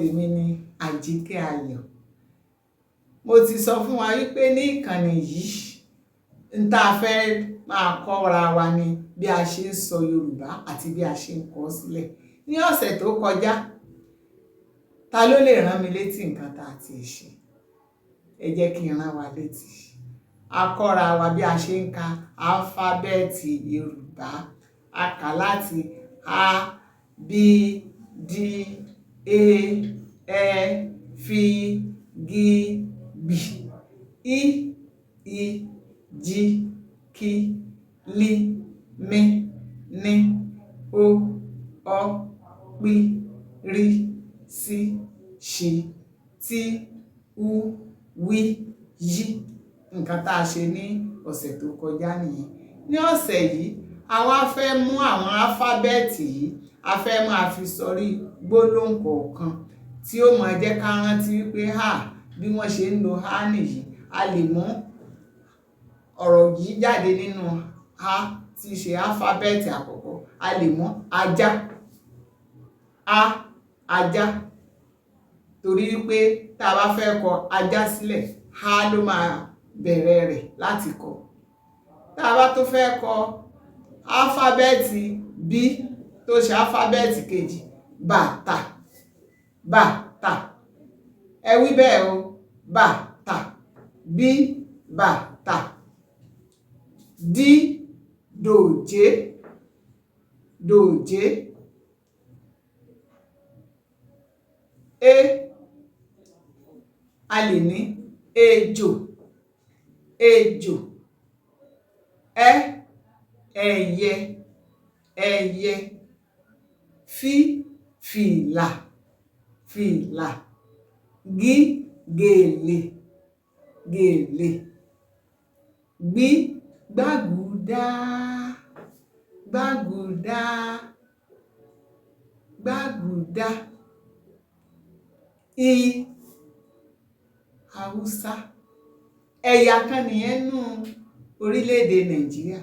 tèmi ni Àjíkẹ́ Ayọ̀. Mo ti sọ fún wa wípé ní ìkànnì yìí n tá fẹ́ máa kọ́ra wa ni bí a ṣe ń sọ Yorùbá àti bí a ṣe ń kọ sílẹ̀. Ní ọ̀sẹ̀ tó kọjá, ta ló lè rán mi létí nǹkan tá ti ṣe? Ẹ jẹ́ kí n rán wa létí. A kọ́ra wa bí a ṣe ń ka álífábẹ́ẹ̀tì Yorùbá. A kà láti A, B, D, E, F, G, B, I, J, K, L, M, N, O, P, R, S, Ṣ, T, U, W, Y. Nǹkan tá a ṣe ní ọ̀sẹ̀ tó kọjá nìyẹn. Ní ọ̀sẹ̀ yìí, a wá fẹ́ mú àwọn álífábẹ́ẹ̀tì yìí, a fẹ́ máa fi sọrí gbólóhùn kọ̀ọ̀kan tí ó máa jẹ́ ká rántí wípé bí wọ́n ṣe ń lo a nìyí. A lè mú ọ̀rọ̀ yìí jáde nínú a tí í ṣe álífábẹ́ẹ̀tì àkọ́kọ́. A lè mú ajá, ajá, torí wípé tá a bá fẹ́ kọ ajá sílẹ̀, a ló máa bẹ̀rẹ̀ rẹ̀ láti kọ. Tá a bá tó fẹ́ kọ álífábẹ́ẹ̀tì B tó ṣe álífábẹ́ẹ̀tì kejì, bàtà, bàtà. Ẹ wí bẹ́ẹ̀ o, bàtà. B, bàtà. D, dòjé, dòjé. E, a lè ní ejò, ejò. Ẹyẹ, ẹyẹ. Fìlà, fìlà. Gèlè, gèlè. Gbàgùdá, gbàgùdá, gbàgùdá. Haúsá. Ẹ̀yà kan nìyẹn nú orílẹ̀-èdè Nàìjíríà.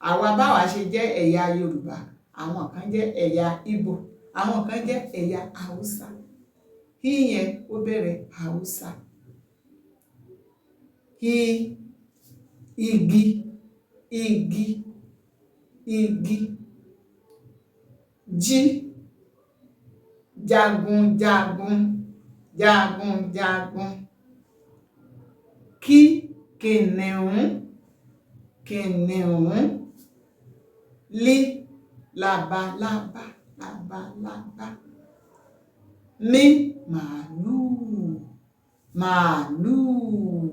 Àwa báwa ṣe jẹ́ ẹ̀yà Yorùbá, àwọn kan jẹ́ ẹ̀yà Ìgbò, àwọn kan jẹ́ ẹ̀yà Haúsá. Yẹn ó bẹ̀rẹ̀ Haúsá. Igi, igi, igi. Jagunjagun, jagunjagun. Kìnìún, kìnìún. Labalábá, labalábá. Màlúù, màlúù.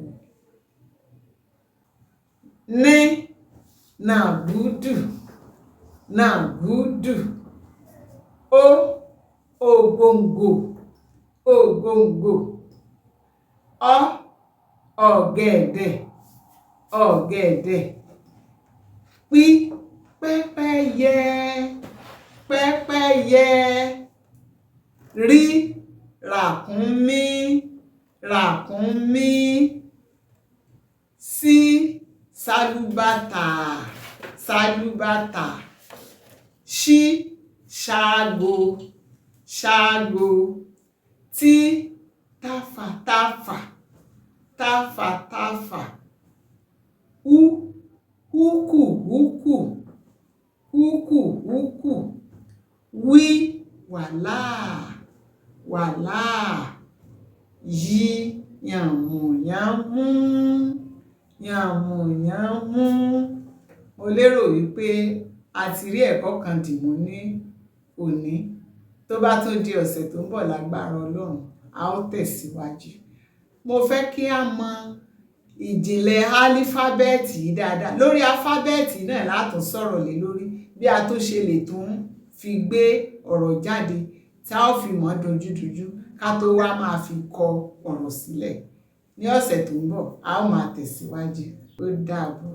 Nàgúdù, nàgúdù. Ògòǹgò, ògòǹgò. Ọ̀gẹ̀dẹ̀, ọ̀gẹ̀dẹ̀. Pẹ́pẹ́yẹ, pẹ́pẹ́yẹ. Ràkúnmí, ràkúnmí. Sálúbàtà, sálúbàtà. Ṣágo, ṣágo. Tàfàtàfà, tàfàtàfà. Húkùhúkù, húkùhúkù. Wàláà, wàláà. Yànmùyánmú, yànmùyánmú. Mo lérò wípé a ti rí ẹ̀kọ́ kan dìmú ní òní. Tó bá tún di ọ̀sẹ̀ tó ń bọ̀ lágbára Ọlọ́run, a ó tẹ̀síwájú. Mo fẹ́ kí a mọ ìjìnlẹ̀ álífábẹ́ẹ̀tì yìí dáadáa. Lórí álífábẹ́ẹ̀tì náà látún sọ̀rọ̀ lé lórí bí a tó ṣe lè tún fi gbé ọ̀rọ̀ jáde tí a ó fi mọ̀ dojúdojú ká tó wá máa fi kọ ọ̀rọ̀ sílẹ̀. Ní ọ̀sẹ̀ tó ń bọ̀, a ó máa tẹ̀síwájú. Ó dàbọ̀.